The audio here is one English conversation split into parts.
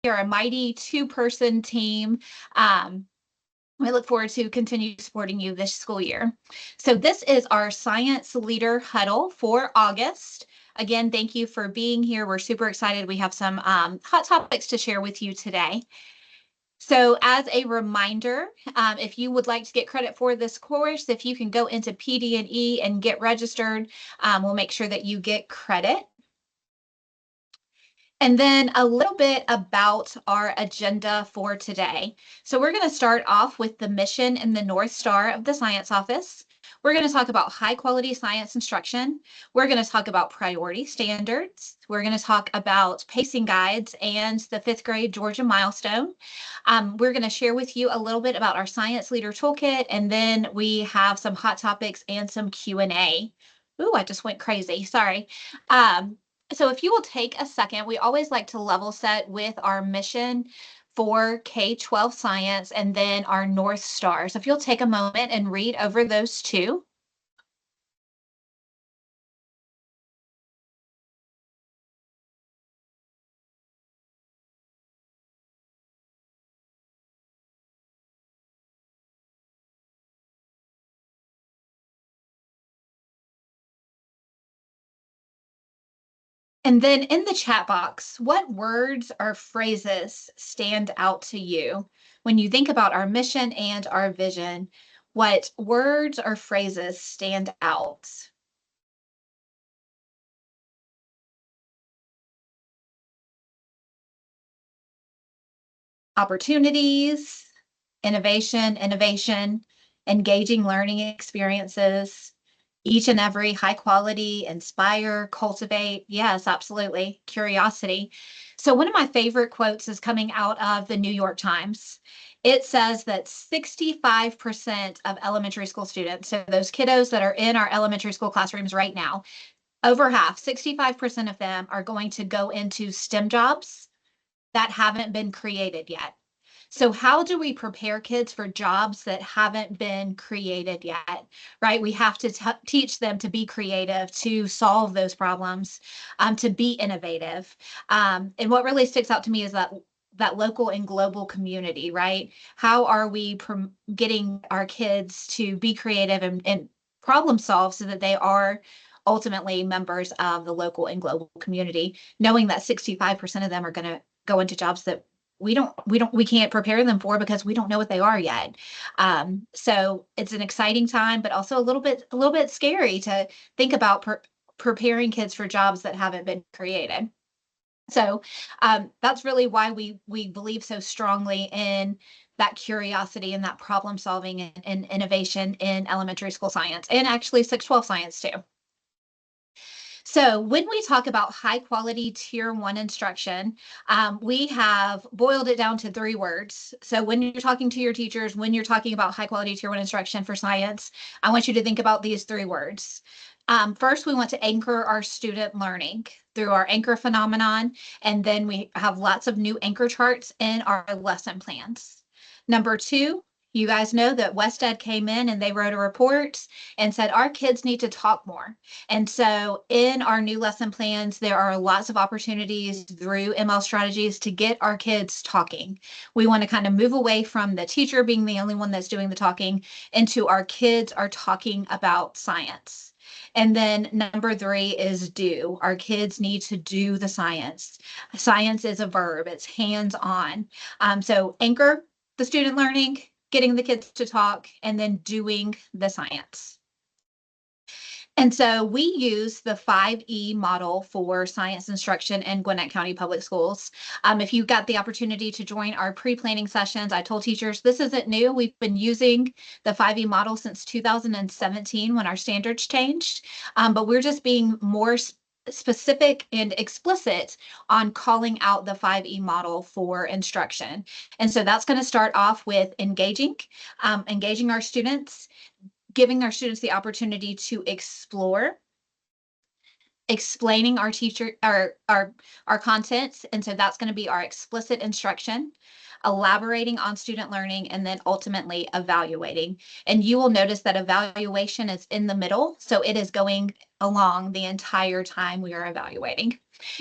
are a mighty two-person team. We look forward to continue supporting you this school year. So this is our Science Leader Huddle for August. Again, thank you for being here. We're super excited. We have some hot topics to share with you today. So as a reminder, if you would like to get credit for this course, if you can go into PD&E and get registered, we'll make sure that you get credit. And then a little bit about our agenda for today. So we're going to start off with the mission and the North Star of the Science Office. We're going to talk about high quality science instruction. We're going to talk about priority standards. We're going to talk about pacing guides and the 5th grade Georgia milestone. We're going to share with you a little bit about our Science Leader Toolkit, and then we have some hot topics and some Q&A. Ooh, I just went crazy. Sorry. So if you will take a second, we always like to level set with our mission for K-12 science and then our North Star. So if you'll take a moment and read over those two. And then in the chat box, what words or phrases stand out to you when you think about our mission and our vision? What words or phrases stand out? Opportunities, innovation, engaging learning experiences, each and every, high quality, inspire, cultivate. Yes, absolutely. Curiosity. So one of my favorite quotes is coming out of the New York Times. It says that 65% of elementary school students, so those kiddos that are in our elementary school classrooms right now, over half, 65% of them are going to go into STEM jobs that haven't been created yet. So how do we prepare kids for jobs that haven't been created yet, right? We have to teach them to be creative, to solve those problems, to be innovative. And what really sticks out to me is that local and global community, right? How are we getting our kids to be creative and problem solve so that they are ultimately members of the local and global community, knowing that 65% of them are going to go into jobs that we can't prepare them for because we don't know what they are yet. So it's an exciting time, but also a little bit scary to think about preparing kids for jobs that haven't been created. So that's really why we believe so strongly in that curiosity and that problem solving and innovation in elementary school science, and actually 612 science too. So when we talk about high quality tier 1 instruction, we have boiled it down to 3 words. So when you're talking to your teachers, when you're talking about high quality tier 1 instruction for science, I want you to think about these 3 words. First, we want to anchor our student learning through our anchor phenomenon, and then we have lots of new anchor charts in our lesson plans. Number 2, you guys know that WestEd came in and they wrote a report and said our kids need to talk more. And so in our new lesson plans, there are lots of opportunities through ML strategies to get our kids talking. We want to kind of move away from the teacher being the only one that's doing the talking into our kids are talking about science. And then number 3 is do. Our kids need to do the science. Science is a verb. It's hands-on. So anchor the student learning, getting the kids to talk, and then doing the science. And so we use the 5E model for science instruction in Gwinnett County Public Schools. If you got the opportunity to join our pre-planning sessions, I told teachers this isn't new. We've been using the 5E model since 2017 when our standards changed, but we're just being more specific and explicit on calling out the 5E model for instruction. And so that's going to start off with engaging our students, giving our students the opportunity to explore. explaining our teacher, our contents. And so that's going to be our explicit instruction, elaborating on student learning, and then ultimately evaluating. And you will notice that evaluation is in the middle. So it is going along the entire time we are evaluating.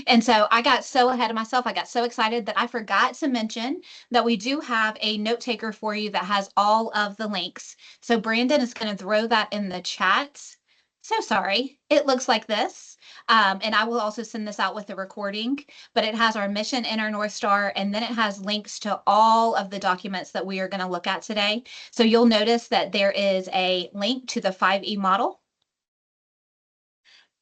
And so I got so ahead of myself. I got so excited that I forgot to mention that we do have a note taker for you that has all of the links. So Brandon is going to throw that in the chat. So sorry. It looks like this. And I will also send this out with the recording, but it has our mission and our North Star, and then it has links to all of the documents that we are going to look at today. So you'll notice that there is a link to the 5E model.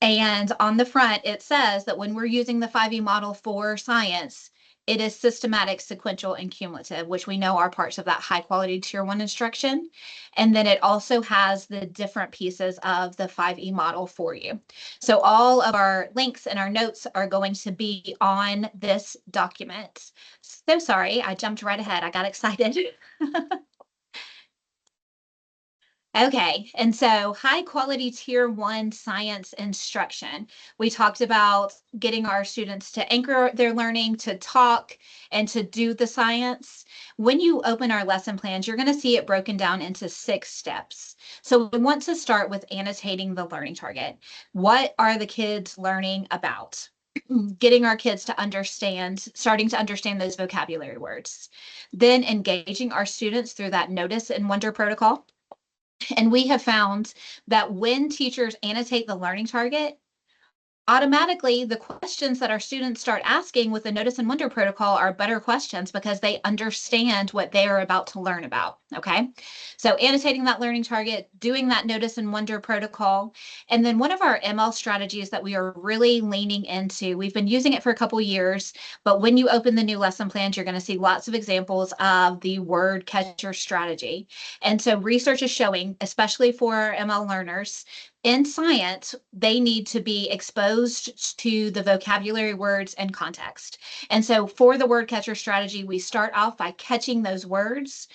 And on the front, it says that when we're using the 5E model for science, it is systematic, sequential, and cumulative, which we know are parts of that high quality tier 1 instruction. And then it also has the different pieces of the 5E model for you. So all of our links and our notes are going to be on this document. So sorry, I jumped right ahead. I got excited. Okay, and so high quality tier 1 science instruction. We talked about getting our students to anchor their learning, to talk, and to do the science. When you open our lesson plans, you're going to see it broken down into 6 steps. So we want to start with annotating the learning target. What are the kids learning about? Getting our kids to understand, starting to understand those vocabulary words. Then engaging our students through that notice and wonder protocol. And we have found that when teachers annotate the learning target, automatically the questions that our students start asking with the notice and wonder protocol are better questions because they understand what they are about to learn about. Okay, so annotating that learning target, doing that notice and wonder protocol, and then one of our ML strategies that we are really leaning into, we've been using it for a couple years, but when you open the new lesson plans, you're going to see lots of examples of the word catcher strategy. And so research is showing, especially for ML learners, in science, they need to be exposed to the vocabulary, words, and context. And so for the word catcher strategy, we start off by catching those words.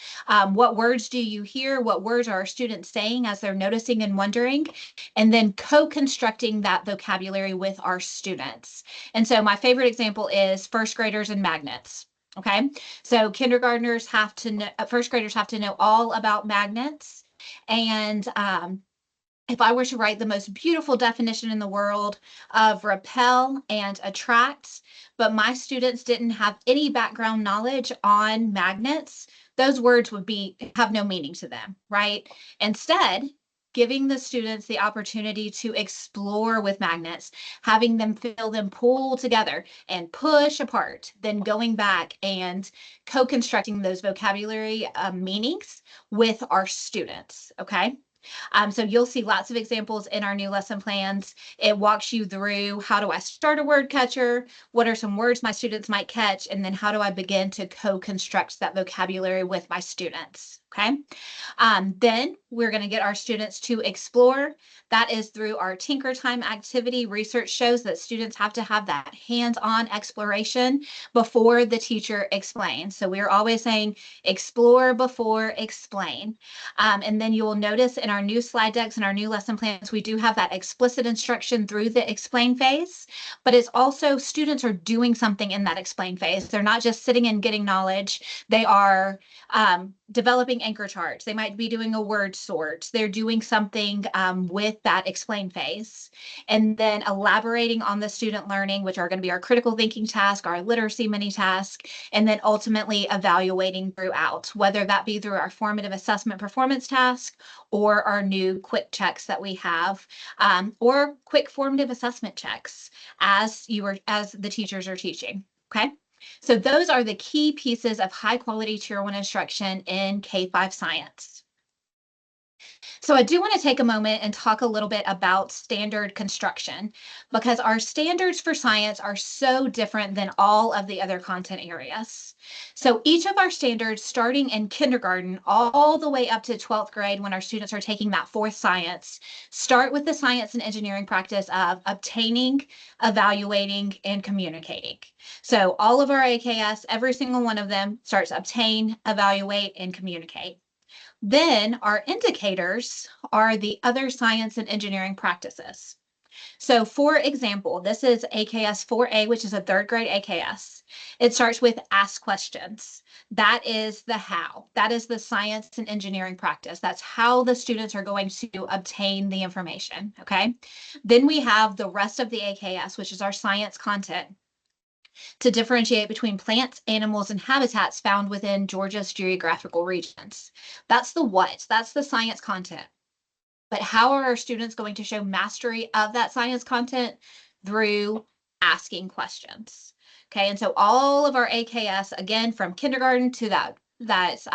What words do you hear? What words are our students saying as they're noticing and wondering? And then co-constructing that vocabulary with our students. And so my favorite example is first graders and magnets. Okay, so kindergartners have to know, first graders have to know all about magnets. And if I were to write the most beautiful definition in the world of repel and attract, but my students didn't have any background knowledge on magnets, those words would have no meaning to them, right? Instead, giving the students the opportunity to explore with magnets, having them feel them pull together and push apart, then going back and co-constructing those vocabulary meanings with our students, okay? So you'll see lots of examples in our new lesson plans. It walks you through how do I start a word catcher? What are some words my students might catch? And then how do I begin to co-construct that vocabulary with my students? Okay. Then we're going to get our students to explore. That is through our Tinker Time activity. Research shows that students have to have that hands-on exploration before the teacher explains. So we're always saying explore before explain. And then you will notice in our new slide decks and our new lesson plans, we do have that explicit instruction through the explain phase, but it's also students are doing something in that explain phase. They're not just sitting and getting knowledge. They are developing anchor charts. They might be doing a word sort. They're doing something with that explain phase. And then elaborating on the student learning, which are going to be our critical thinking task, our literacy mini task, and then ultimately evaluating throughout, whether that be through our formative assessment performance task or our new quick checks that we have, or quick formative assessment checks as the teachers are teaching. Okay. So those are the key pieces of high quality tier 1 instruction in K-5 science. So I do want to take a moment and talk a little bit about standard construction because our standards for science are so different than all of the other content areas. So each of our standards, starting in kindergarten all the way up to 12th grade when our students are taking that fourth science, start with the science and engineering practice of obtaining, evaluating, and communicating. So all of our AKS, every single one of them starts obtain, evaluate, and communicate. Then our indicators are the other science and engineering practices. So for example, this is AKS 4A, which is a third grade AKS. It starts with ask questions. That is the how. That is the science and engineering practice. That's how the students are going to obtain the information, okay? Then we have the rest of the AKS, which is our science content, to differentiate between plants, animals, and habitats found within Georgia's geographical regions. That's the what, that's the science content. But how are our students going to show mastery of that science content? Through asking questions. Okay, and so all of our AKS, again, from kindergarten to that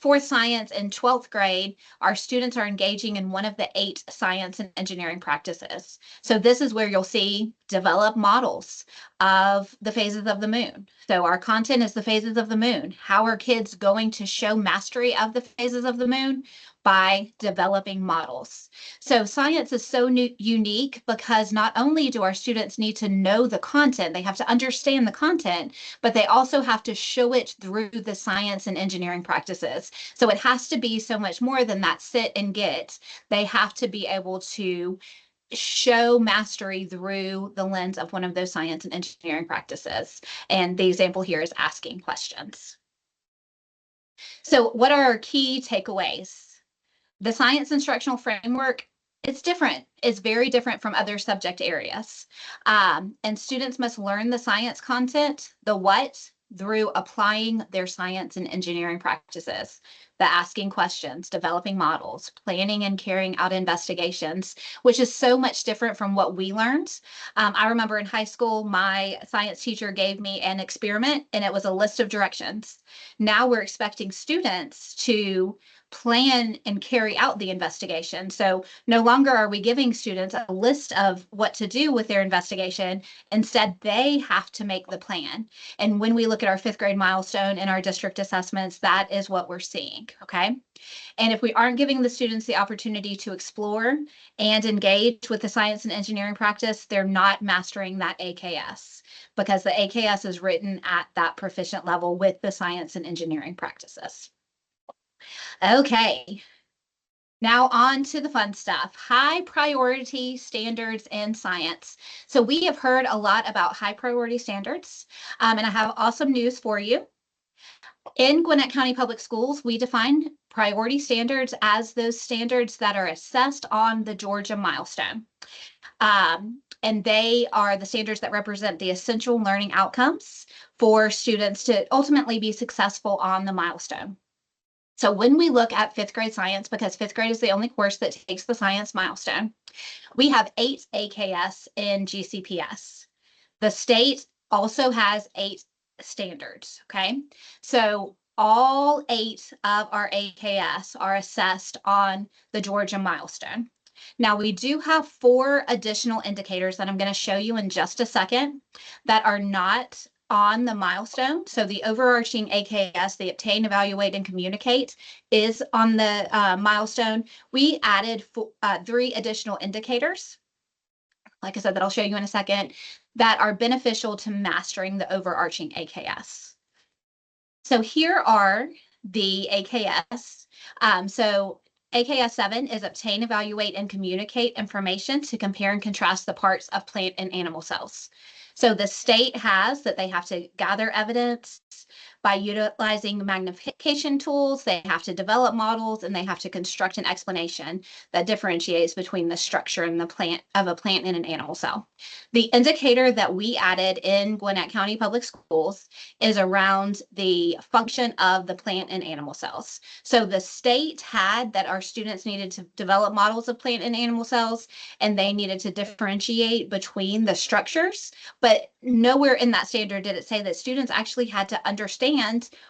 fourth science and 12th grade, our students are engaging in one of the 8 science and engineering practices. So this is where you'll see develop models of the phases of the moon. So our content is the phases of the moon. How are kids going to show mastery of the phases of the moon? By developing models. So science is so unique because not only do our students need to know the content, they have to understand the content, but they also have to show it through the science and engineering practices. So it has to be so much more than that sit and get. They have to be able to show mastery through the lens of one of those science and engineering practices. And the example here is asking questions. So what are our key takeaways? The science instructional framework, it's different. It's very different from other subject areas. And students must learn the science content, the what, through applying their science and engineering practices, the asking questions, developing models, planning and carrying out investigations, which is so much different from what we learned. I remember in high school, my science teacher gave me an experiment and it was a list of directions. Now we're expecting students to plan and carry out the investigation. So no longer are we giving students a list of what to do with their investigation. Instead, they have to make the plan. And when we look at our 5th grade milestone in our district assessments, that is what we're seeing, okay? And if we aren't giving the students the opportunity to explore and engage with the science and engineering practice, they're not mastering that AKS because the AKS is written at that proficient level with the science and engineering practices. Okay, now on to the fun stuff. High priority standards in science. So we have heard a lot about high priority standards, and I have awesome news for you. In Gwinnett County Public Schools, we define priority standards as those standards that are assessed on the Georgia milestone. And they are the standards that represent the essential learning outcomes for students to ultimately be successful on the milestone. So when we look at 5th grade science, because 5th grade is the only course that takes the science milestone, we have 8 AKS in GCPS. The state also has 8 standards, okay? So all 8 of our AKS are assessed on the Georgia milestone. Now we do have 4 additional indicators that I'm going to show you in just a second that are not on the milestone. So the overarching AKS, the obtain, evaluate, and communicate, is on the milestone. We added 3 additional indicators, like I said, that I'll show you in a second, that are beneficial to mastering the overarching AKS. So here are the AKS. So AKS 7 is obtain, evaluate, and communicate information to compare and contrast the parts of plant and animal cells. So the state has that they have to gather evidence by utilizing magnification tools, they have to develop models, and they have to construct an explanation that differentiates between the structure and the plant of a plant and an animal cell. The indicator that we added in Gwinnett County Public Schools is around the function of the plant and animal cells. So the state had that our students needed to develop models of plant and animal cells, and they needed to differentiate between the structures, but nowhere in that standard did it say that students actually had to understand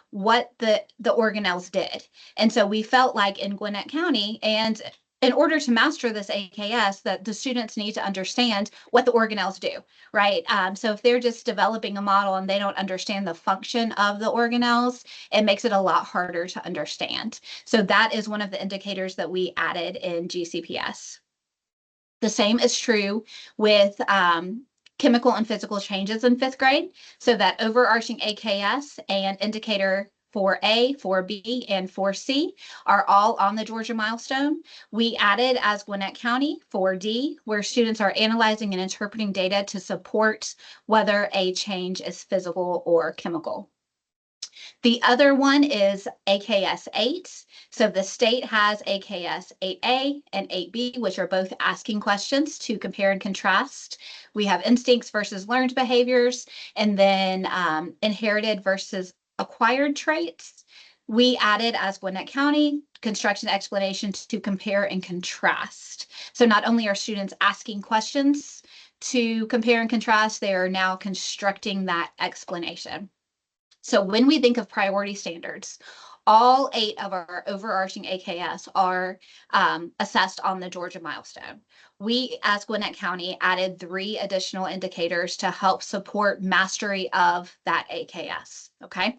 what the organelles did. And so we felt like in Gwinnett County, and in order to master this AKS, that the students need to understand what the organelles do, right? So if they're just developing a model and they don't understand the function of the organelles, it makes it a lot harder to understand. So that is one of the indicators that we added in GCPS. The same is true with chemical and physical changes in 5th grade. So that overarching AKS and indicator 4A, 4B, and 4C are all on the Georgia milestone. We added as Gwinnett County 4D, where students are analyzing and interpreting data to support whether a change is physical or chemical. The other one is AKS 8. So the state has AKS 8A and 8B, which are both asking questions to compare and contrast. We have instincts versus learned behaviors, and then inherited versus acquired traits. We added as Gwinnett County construction explanations to compare and contrast. So not only are students asking questions to compare and contrast, they are now constructing that explanation. So when we think of priority standards, all 8 of our overarching AKS are assessed on the Georgia milestone. We, as Gwinnett County, added 3 additional indicators to help support mastery of that AKS, okay?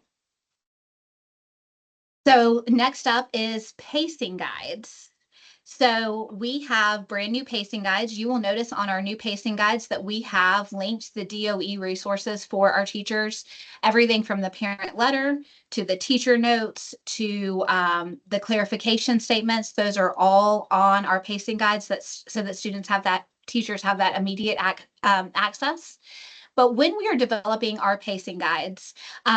So next up is pacing guides. So we have brand new pacing guides. You will notice on our new pacing guides that we have linked the DOE resources for our teachers, everything from the parent letter to the teacher notes to the clarification statements. Those are all on our pacing guides so that students have that, teachers have that immediate access. But when we are developing our pacing guides,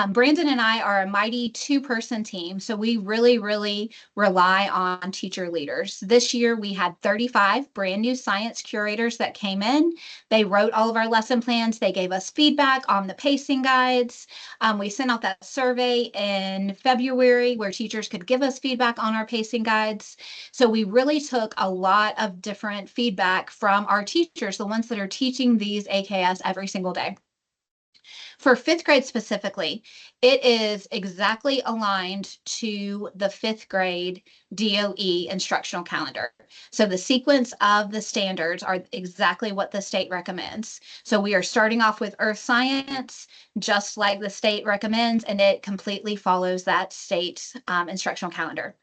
Brandon and I are a mighty 2-person team. So we really, really rely on teacher leaders. This year, we had 35 brand new science curators that came in. They wrote all of our lesson plans. They gave us feedback on the pacing guides. We sent out that survey in February where teachers could give us feedback on our pacing guides. So we really took a lot of different feedback from our teachers, the ones that are teaching these AKS every single day. For 5th grade specifically, it is exactly aligned to the 5th grade DOE instructional calendar. So the sequence of the standards are exactly what the state recommends. So we are starting off with earth science, just like the state recommends, and it completely follows that state instructional calendar.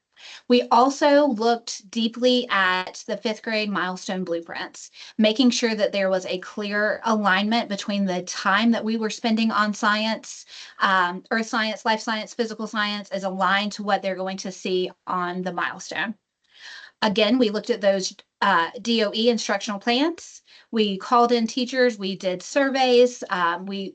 We also looked deeply at the 5th grade milestone blueprints, making sure that there was a clear alignment between the time that we were spending on science, earth science, life science, physical science is aligned to what they're going to see on the milestone. Again, we looked at those DOE instructional plans. We called in teachers, we did surveys, we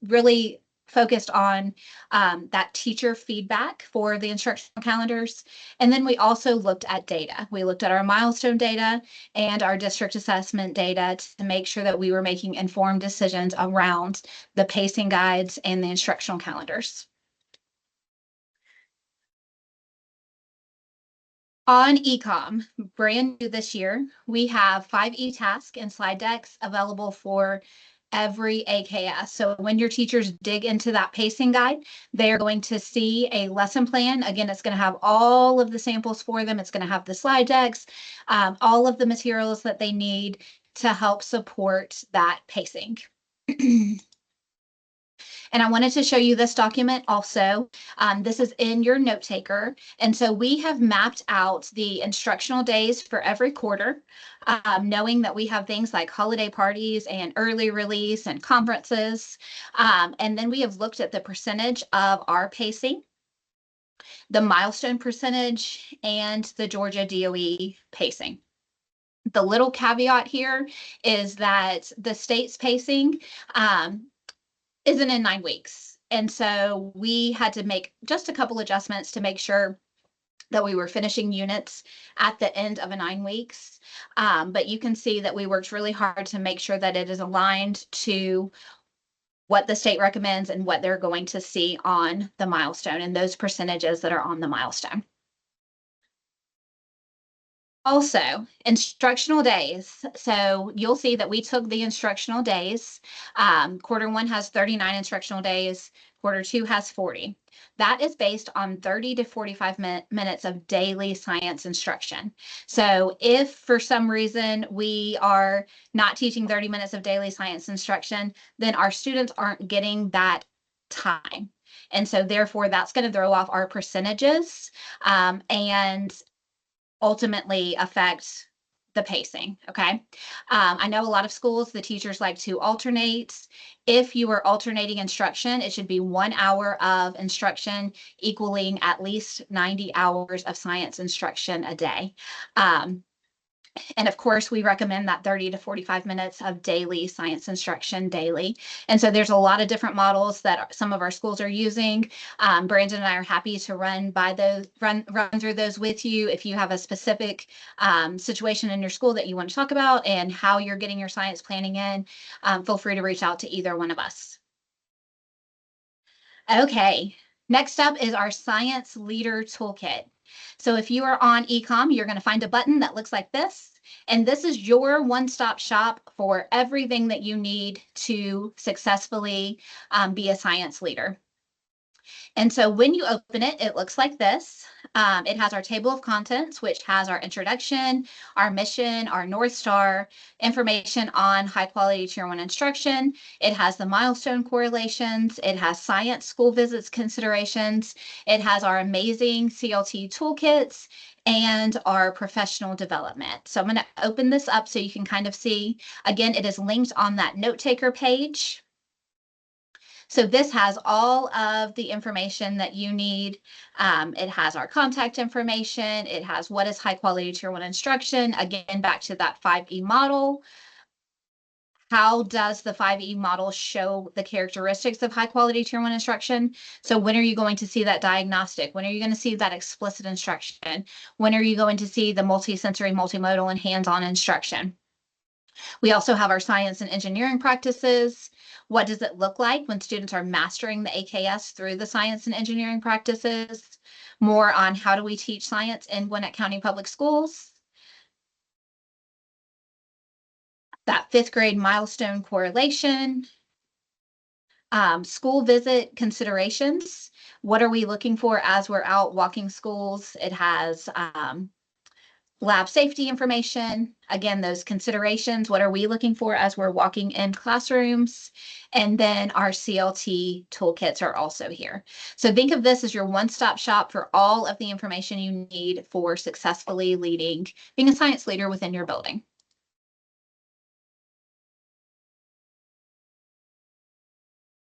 really focused on that teacher feedback for the instructional calendars. And then we also looked at data. We looked at our milestone data and our district assessment data to make sure that we were making informed decisions around the pacing guides and the instructional calendars. On eCom, brand new this year, we have 5 e-tasks and slide decks available for every AKS. So when your teachers dig into that pacing guide, they're going to see a lesson plan. Again, it's going to have all of the samples for them. It's going to have the slide decks, all of the materials that they need to help support that pacing. And I wanted to show you this document also. This is in your note taker. And so we have mapped out the instructional days for every quarter, knowing that we have things like holiday parties and early release and conferences. And then we have looked at the percentage of our pacing, the milestone percentage, and the Georgia DOE pacing. The little caveat here is that the state's pacing isn't in 9 weeks. And so we had to make just a couple adjustments to make sure that we were finishing units at the end of a 9 weeks. But you can see that we worked really hard to make sure that it is aligned to what the state recommends and what they're going to see on the milestone and those percentages that are on the milestone. Also, instructional days. So you'll see that we took the instructional days. Quarter 1 has 39 instructional days. Quarter 2 has 40. That is based on 30 to 45 minutes of daily science instruction. So if for some reason we are not teaching 30 minutes of daily science instruction, then our students aren't getting that time. And so therefore that's going to throw off our percentages and ultimately affect the pacing. Okay. I know a lot of schools, the teachers like to alternate. If you are alternating instruction, it should be 1 hour of instruction equaling at least 90 hours of science instruction a day. And of course, we recommend that 30 to 45 minutes of daily science instruction daily. And so there's a lot of different models that some of our schools are using. Brandon and I are happy to run through those with you. If you have a specific situation in your school that you want to talk about and how you're getting your science planning in, feel free to reach out to either one of us. Okay, next up is our Science Leader Toolkit. So if you are on eCom, you're going to find a button that looks like this. And this is your one-stop shop for everything that you need to successfully be a science leader. And so when you open it, it looks like this. It has our table of contents, which has our introduction, our mission, our North Star, information on high quality tier 1 instruction. It has the milestone correlations. It has science school visits considerations. It has our amazing CLT toolkits and our professional development. So I'm going to open this up so you can kind of see. Again, it is linked on that note taker page. So this has all of the information that you need. It has our contact information. It has what is high quality tier 1 instruction. Again, back to that 5E model. How does the 5E model show the characteristics of high quality tier 1 instruction? So when are you going to see that diagnostic? When are you going to see that explicit instruction? When are you going to see the multisensory, multimodal, and hands-on instruction? We also have our science and engineering practices. What does it look like when students are mastering the AKS through the science and engineering practices? More on how do we teach science in Gwinnett County Public Schools. That 5th grade milestone correlation. School visit considerations. What are we looking for as we're out walking schools? It has lab safety information. Again, those considerations. What are we looking for as we're walking in classrooms? And then our CLT toolkits are also here. So think of this as your one-stop shop for all of the information you need for successfully being a science leader within your building.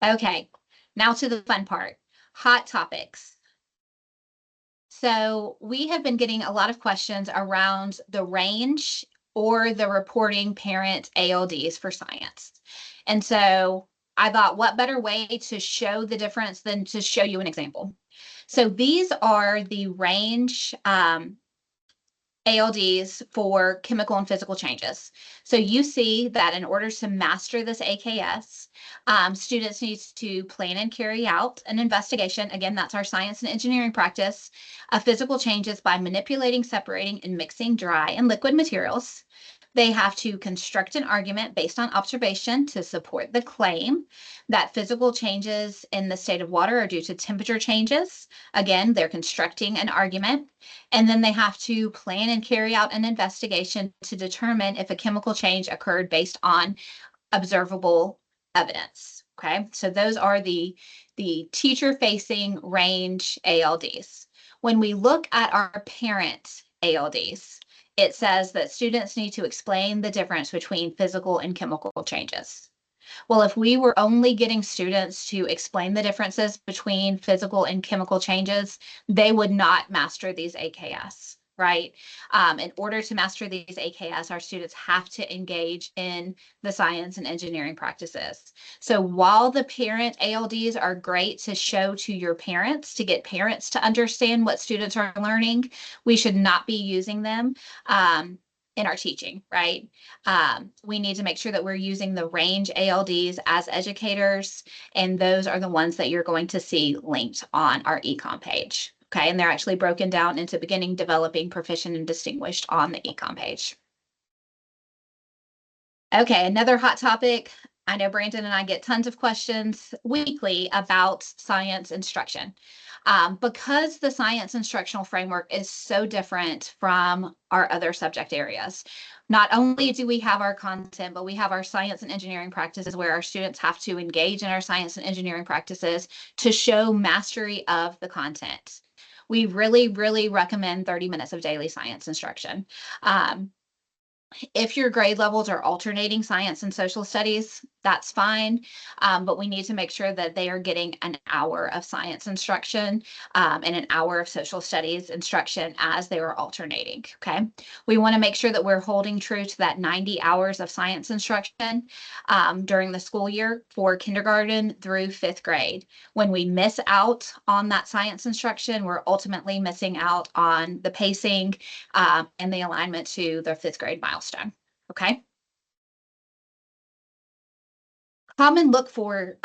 Okay, now to the fun part, hot topics. So we have been getting a lot of questions around the range or the reporting parent ALDs for science. And so I thought, what better way to show the difference than to show you an example? So these are the range ALDs for chemical and physical changes. So you see that in order to master this AKS, students need to plan and carry out an investigation. Again, that's our science and engineering practice of physical changes by manipulating, separating, and mixing dry and liquid materials. They have to construct an argument based on observation to support the claim that physical changes in the state of water are due to temperature changes. Again, they're constructing an argument. And then they have to plan and carry out an investigation to determine if a chemical change occurred based on observable evidence. Okay, so those are the teacher-facing range ALDs. When we look at our parent ALDs, it says that students need to explain the difference between physical and chemical changes. Well, if we were only getting students to explain the differences between physical and chemical changes, they would not master these AKS, right? In order to master these AKS, our students have to engage in the science and engineering practices. So while the parent ALDs are great to show to your parents, to get parents to understand what students are learning, we should not be using them in our teaching, right? We need to make sure that we're using the range ALDs as educators, and those are the ones that you're going to see linked on our econ page. Okay, and they're actually broken down into beginning, developing, proficient, and distinguished on the econ page. Okay, another hot topic. I know Brandon and I get tons of questions weekly about science instruction. Because the science instructional framework is so different from our other subject areas. Not only do we have our content, but we have our science and engineering practices where our students have to engage in our science and engineering practices to show mastery of the content. We really, really recommend 30 minutes of daily science instruction. If your grade levels are alternating science and social studies, that's fine. But we need to make sure that they are getting an hour of science instruction and an hour of social studies instruction as they are alternating. Okay. We want to make sure that we're holding true to that 90 hours of science instruction during the school year for kindergarten through fifth grade. When we miss out on that science instruction, we're ultimately missing out on the pacing and the alignment to the fifth grade milestone. Okay. Common look for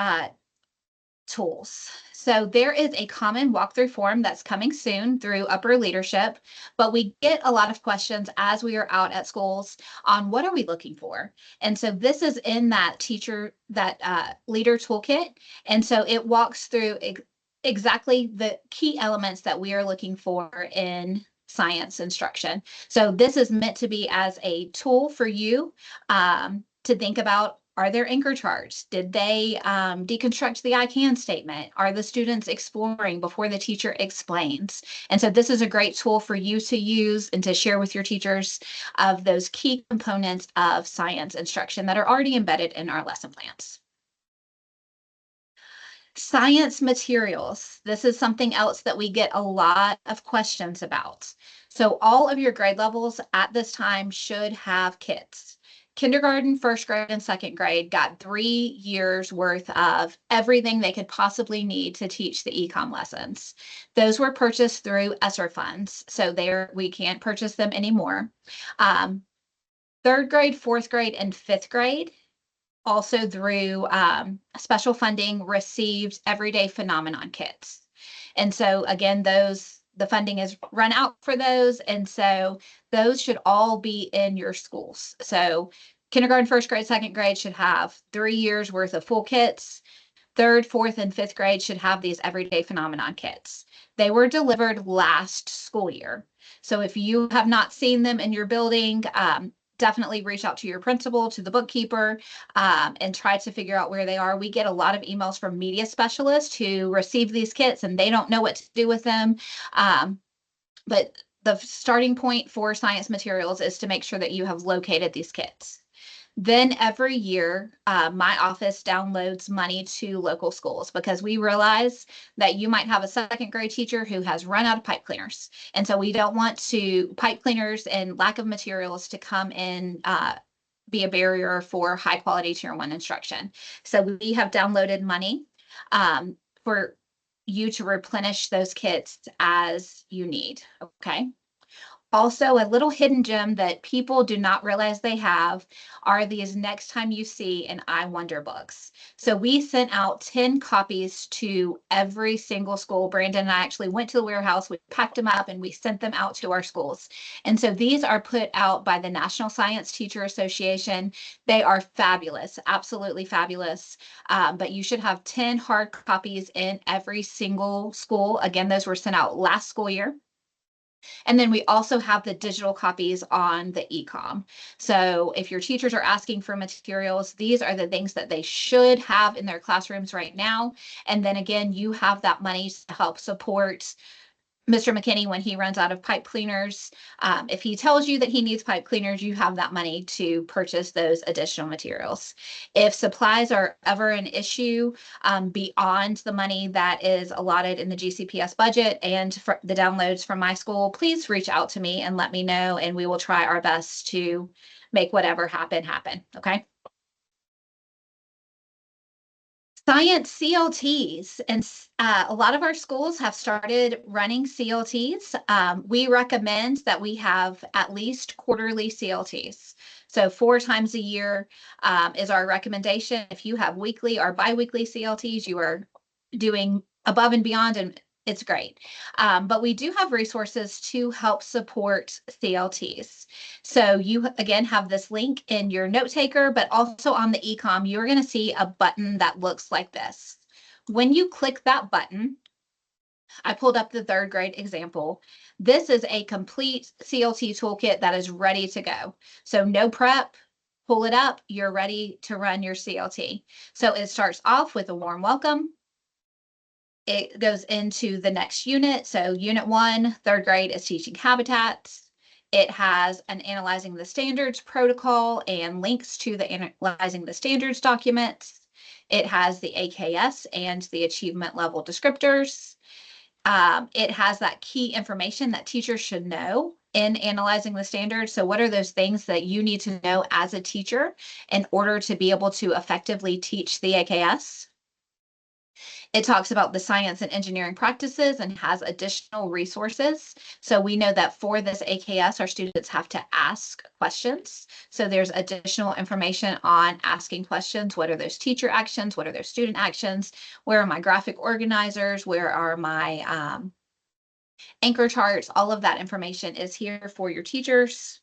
tools. So there is a common walkthrough form that's coming soon through upper leadership, but we get a lot of questions as we are out at schools on what are we looking for. And so this is in that leader toolkit. And so it walks through exactly the key elements that we are looking for in science instruction. So this is meant to be as a tool for you to think about. Are there anchor charts? Did they deconstruct the I can statement? Are the students exploring before the teacher explains? And so this is a great tool for you to use and to share with your teachers of those key components of science instruction that are already embedded in our lesson plans. Science materials. This is something else that we get a lot of questions about. So all of your grade levels at this time should have kits. Kindergarten, first grade, and second grade got 3 years worth of everything they could possibly need to teach the econ lessons. Those were purchased through ESSER funds, so we can't purchase them anymore. Third grade, fourth grade, and fifth grade also through special funding received everyday phenomenon kits. And so again, the funding is run out for those. And so those should all be in your schools. So kindergarten, first grade, second grade should have 3 years worth of full kits. Third, fourth, and fifth grade should have these everyday phenomenon kits. They were delivered last school year. So if you have not seen them in your building, definitely reach out to your principal, to the bookkeeper, and try to figure out where they are. We get a lot of emails from media specialists who receive these kits and they don't know what to do with them. But the starting point for science materials is to make sure that you have located these kits. Then every year, my office downloads money to local schools because we realize that you might have a second grade teacher who has run out of pipe cleaners. And so we don't want pipe cleaners and lack of materials to come in, be a barrier for high quality tier 1 instruction. So we have downloaded money for you to replenish those kits as you need. Okay. Also, a little hidden gem that people do not realize they have are these Next Time You See and I Wonder books. So we sent out 10 copies to every single school. Brandon and I actually went to the warehouse, we packed them up, and we sent them out to our schools. And so these are put out by the National Science Teacher Association. They are fabulous, absolutely fabulous. But you should have 10 hard copies in every single school. Again, those were sent out last school year. And then we also have the digital copies on the e-com. So if your teachers are asking for materials, these are the things that they should have in their classrooms right now. And then again, you have that money to help support Mr. McKinney when he runs out of pipe cleaners. If he tells you that he needs pipe cleaners, you have that money to purchase those additional materials. If supplies are ever an issue beyond the money that is allotted in the GCPS budget and for the downloads from my school, please reach out to me and let me know, and we will try our best to make whatever happen. Okay. Science CLTs, and a lot of our schools have started running CLTs. We recommend that we have at least quarterly CLTs. So 4 times a year is our recommendation. If you have weekly or biweekly CLTs, you are doing above and beyond, and it's great. But we do have resources to help support CLTs. So you, again, have this link in your note taker, but also on the e-com, you're going to see a button that looks like this. When you click that button, I pulled up the 3rd grade example. This is a complete CLT toolkit that is ready to go. So no prep, pull it up, you're ready to run your CLT. So it starts off with a warm welcome. It goes into the next unit. So unit 1, 3rd grade, is teaching habitats. It has an Analyzing the Standards protocol and links to the Analyzing the Standards documents. It has the AKS and the achievement level descriptors. It has that key information that teachers should know in analyzing the standards. So what are those things that you need to know as a teacher in order to be able to effectively teach the AKS? It talks about the science and engineering practices and has additional resources. So we know that for this AKS, our students have to ask questions. So there's additional information on asking questions. What are those teacher actions? What are those student actions? Where are my graphic organizers? Where are my anchor charts? All of that information is here for your teachers.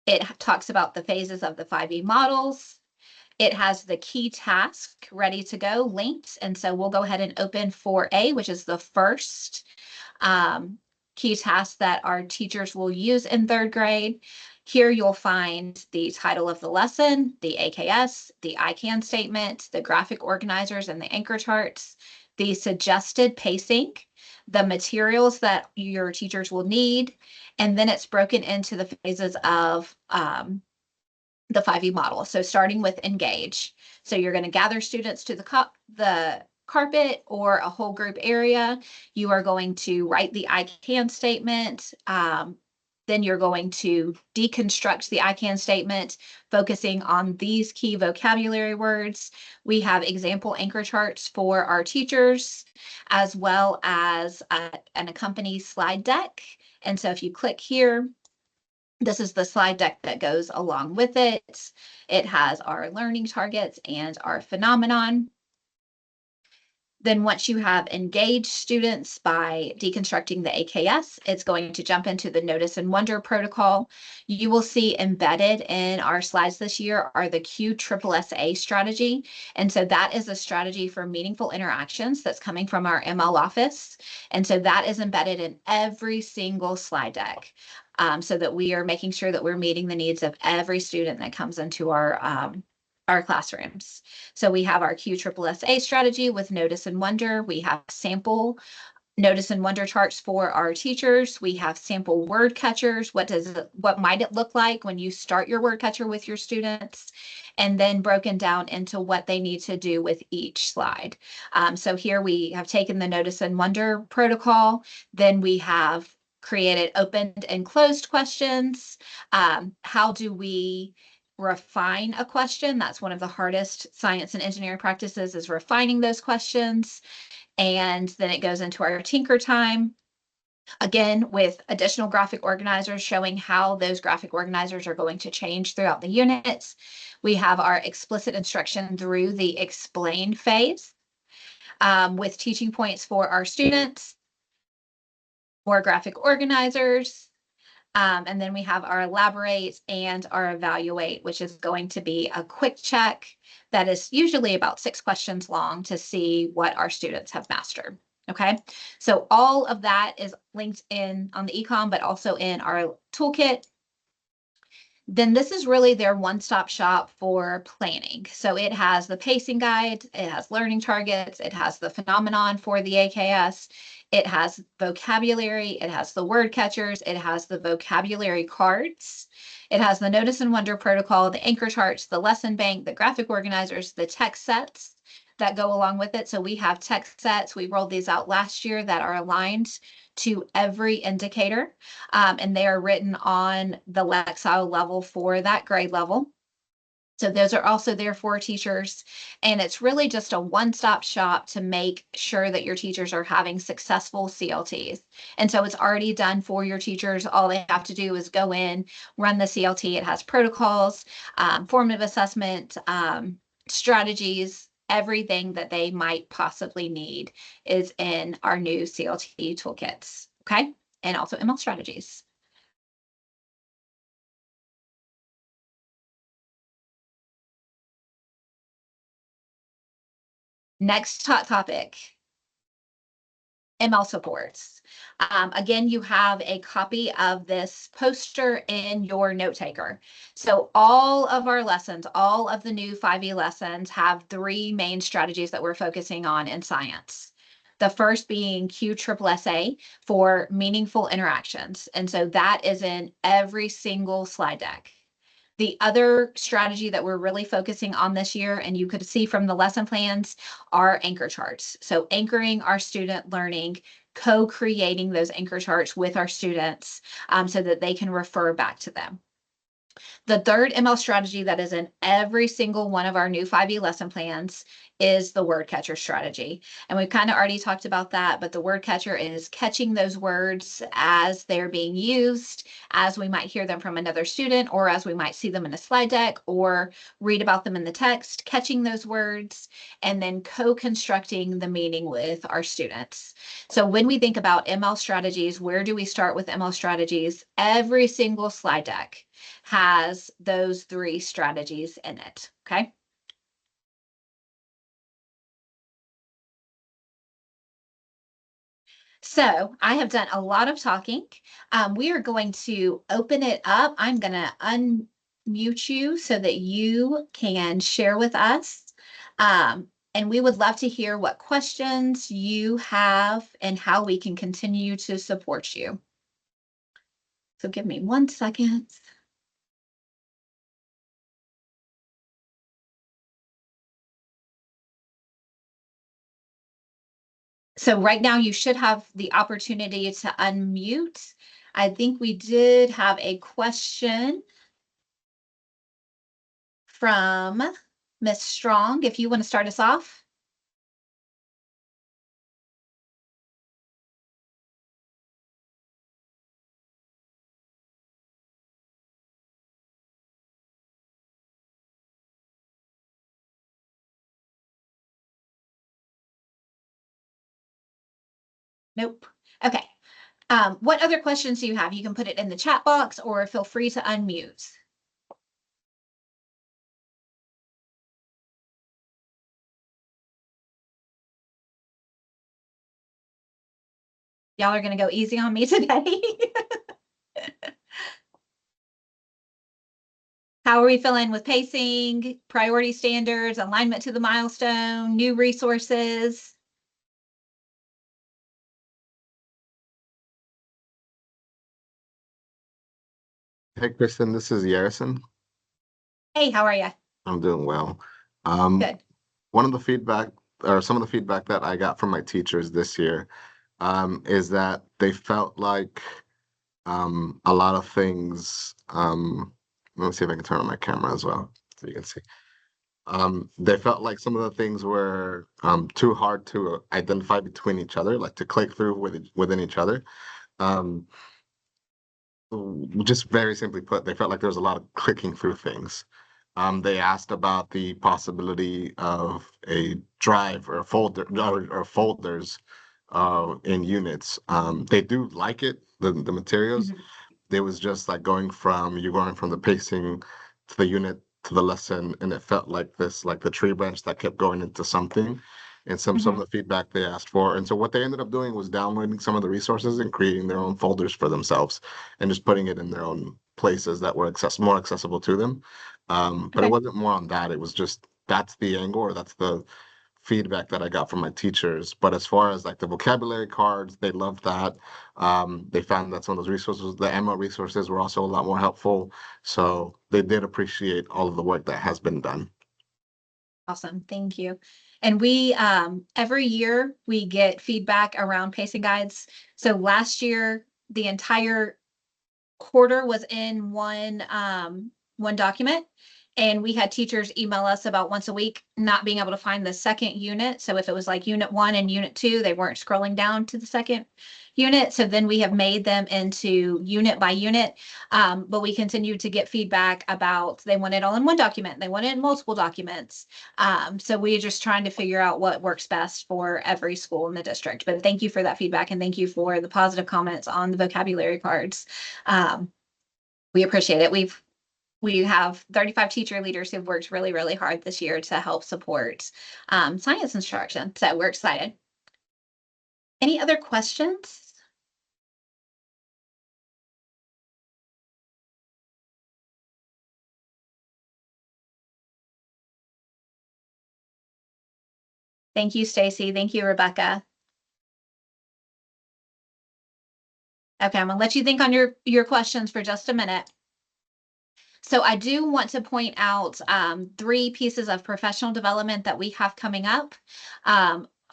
It talks about the phases of the 5E models. It has the key task ready to go linked. And so we'll go ahead and open 4A, which is the first key task that our teachers will use in 3rd grade. Here you'll find the title of the lesson, the AKS, the I can statement, the graphic organizers and the anchor charts, the suggested pacing, the materials that your teachers will need, and then it's broken into the phases of the 5E model. So starting with engage. So you're going to gather students to the carpet or a whole group area. You are going to write the I can statement. Then you're going to deconstruct the I can statement, focusing on these key vocabulary words. We have example anchor charts for our teachers, as well as an accompanying slide deck. And so if you click here, this is the slide deck that goes along with it. It has our learning targets and our phenomenon. Then once you have engaged students by deconstructing the AKS, it's going to jump into the Notice and Wonder protocol. You will see embedded in our slides this year are the QSSA strategy. And so that is a strategy for meaningful interactions that's coming from our ML office. And so that is embedded in every single slide deck. So that we are making sure that we're meeting the needs of every student that comes into our classrooms. So we have our QSSA strategy with Notice and Wonder. We have sample Notice and Wonder charts for our teachers. We have sample word catchers. What might it look like when you start your word catcher with your students? And then broken down into what they need to do with each slide. So here we have taken the Notice and Wonder protocol. Then we have created opened and closed questions. How do we refine a question? That's one of the hardest science and engineering practices, is refining those questions. And then it goes into our tinker time, again, with additional graphic organizers showing how those graphic organizers are going to change throughout the units. We have our explicit instruction through the explain phase, with teaching points for our students, more graphic organizers. And then we have our elaborate and our evaluate, which is going to be a quick check that is usually about 6 questions long to see what our students have mastered. Okay, so all of that is linked in on the econ, but also in our toolkit. Then this is really their one-stop shop for planning. So it has the pacing guide, it has learning targets, it has the phenomenon for the AKS, it has vocabulary, it has the word catchers, it has the vocabulary cards, it has the Notice and Wonder protocol, the anchor charts, the lesson bank, the graphic organizers, the text sets that go along with it. So we have text sets. We rolled these out last year that are aligned to every indicator, and they are written on the Lexile level for that grade level. So those are also there for teachers, and it's really just a one-stop shop to make sure that your teachers are having successful CLTs. And so it's already done for your teachers. All they have to do is go in, run the CLT. It has protocols, formative assessment, strategies, everything that they might possibly need is in our new CLT toolkits, okay? And also ML strategies. Next hot topic, ML supports. Again, you have a copy of this poster in your note taker. So all of our lessons, all of the new 5E lessons have 3 main strategies that we're focusing on in science. The first being QSSA for meaningful interactions. And so that is in every single slide deck. The other strategy that we're really focusing on this year, and you could see from the lesson plans, are anchor charts. So anchoring our student learning, co-creating those anchor charts with our students so that they can refer back to them. The third ML strategy that is in every single one of our new 5E lesson plans is the word catcher strategy. And we've kind of already talked about that, but the word catcher is catching those words as they're being used, as we might hear them from another student, or as we might see them in a slide deck, or read about them in the text, catching those words, and then co-constructing the meaning with our students. So when we think about ML strategies, where do we start with ML strategies? Every single slide deck has those three strategies in it, okay? So I have done a lot of talking. We are going to open it up. I'm going to unmute you so that you can share with us. And we would love to hear what questions you have and how we can continue to support you. So give me 1 second. So right now you should have the opportunity to unmute. I think we did have a question from Miss Strong. If you want to start us off. Nope. Okay. What other questions do you have? You can put it in the chat box or feel free to unmute. Y'all are going to go easy on me today. How are we feeling with pacing, priority standards, alignment to the milestone, new resources? Hey, Kristen, this is Yarrison. Hey, how are you? I'm doing well. Um, Good. One of the feedback, or some of the feedback that I got from my teachers this year, is that they felt like a lot of things. Let me see if I can turn on my camera as well so you can see. They felt like some of the things were too hard to identify between each other, like to click through within each other. Um, just very simply put, they felt like there was a lot of clicking through things. They asked about the possibility of a drive or a folder or folders in units. They do like it, the materials. Mhm. It was just like going from the pacing to the unit to the lesson, and it felt like this, like the tree branch that kept going into something. And some of Mhm. the feedback they asked for. And so what they ended up doing was downloading some of the resources and creating their own folders for themselves and just putting it in their own places that were more accessible to them. But it Okay. wasn't more on that. It was just that's the angle or that's the feedback that I got from my teachers. But as far as like the vocabulary cards, they loved that. They found that some of those resources, the Emma resources, were also a lot more helpful. So they did appreciate all of the work that has been done. Awesome. Thank you. And we every year we get feedback around pacing guides. So last year the entire quarter was in one document, and we had teachers email us about once a week not being able to find the second unit. So if it was like unit 1 and unit 2, they weren't scrolling down to the second unit. So then we have made them into unit by unit. But we continue to get feedback about they want it all in one document, they want it in multiple documents. So we're just trying to figure out what works best for every school in the district. But thank you for that feedback, and thank you for the positive comments on the vocabulary cards. We appreciate it. We have 35 teacher leaders who've worked really, really hard this year to help support science instruction. So we're excited. Any other questions? Thank you, Stacy. Thank you, Rebecca. Okay, I'm gonna let you think on your questions for just a minute. So I do want to point out 3 pieces of professional development that we have coming up.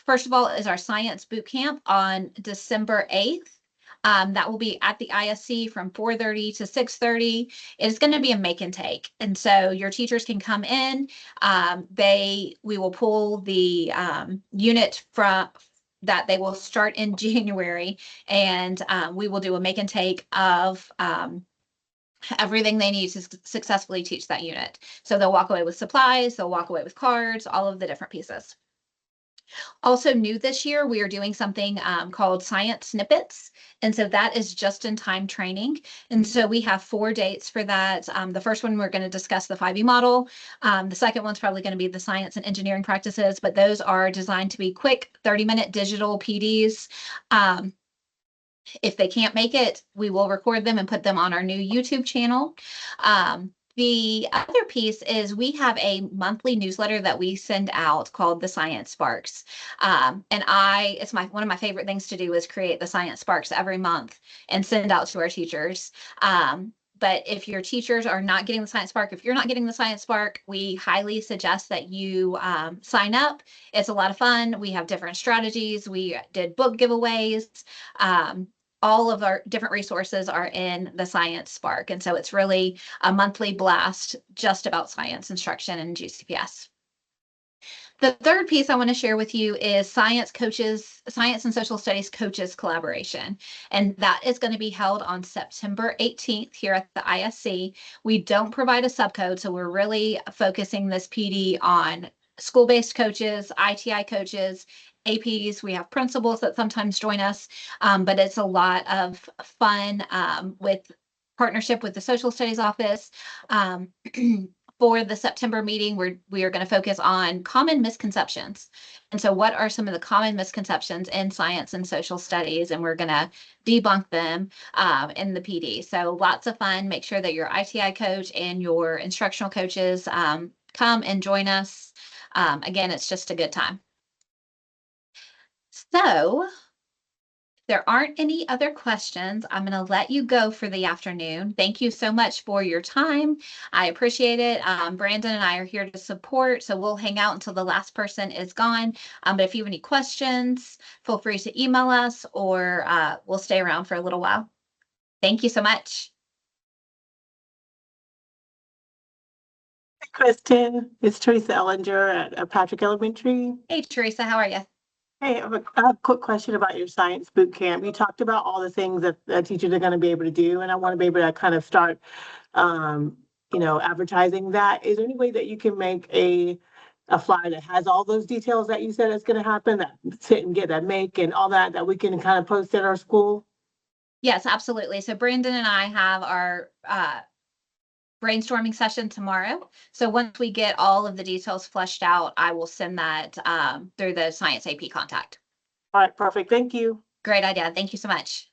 First of all is our science boot camp on December 8th. That will be at the ISC from 4:30 to 6:30. It's going to be a make and take. And so your teachers can come in. We will pull the unit from that they will start in January, and we will do a make and take of everything they need to successfully teach that unit. So they'll walk away with supplies, they'll walk away with cards, all of the different pieces. Also new this year, we are doing something called Science Snippets. And so that is just in time training. And so we have 4 dates for that. The first one, we're going to discuss the 5E model. The second one's probably going to be the science and engineering practices, but those are designed to be quick 30-minute digital PDs. If they can't make it, we will record them and put them on our new YouTube channel. The other piece is we have a monthly newsletter that we send out called the Science Sparks. It's one of my favorite things to do is create the Science Sparks every month and send out to our teachers. But if your teachers are not getting the Science Spark, if you're not getting the Science Spark, we highly suggest that you sign up. It's a lot of fun. We have different strategies. We did book giveaways. All of our different resources are in the Science Spark. And so it's really a monthly blast just about science instruction and GCPS. The third piece I want to share with you is science and social studies coaches collaboration. And that is going to be held on September 18th here at the ISC. We don't provide a subcode, so we're really focusing this PD on school-based coaches, ITI coaches, APs. We have principals that sometimes join us, but it's a lot of fun with partnership with the social studies office. For the September meeting, we are going to focus on common misconceptions. And so what are some of the common misconceptions in science and social studies? And we're going to debunk them in the PD. So lots of fun. Make sure that your ITI coach and your instructional coaches come and join us. Again, it's just a good time. So if there aren't any other questions, I'm going to let you go for the afternoon. Thank you so much for your time. I appreciate it. Brandon and I are here to support, so we'll hang out until the last person is gone. But if you have any questions, feel free to email us, or we'll stay around for a little while. Thank you so much. Kristen, it's Teresa Ellinger at Patrick Elementary. Hey, Teresa, how are you? Hey, I have a quick question about your science boot camp. You talked about all the things that teachers are going to be able to do, and I want to be able to kind of start, advertising that. Is there any way that you can make a flyer that has all those details that you said is going to happen, that sit and get that make and all that we can kind of post at our school? Yes, absolutely. So Brandon and I have our brainstorming session tomorrow. So once we get all of the details fleshed out, I will send that through the Science AP contact. All right, perfect. Thank you. Great idea. Thank you so much.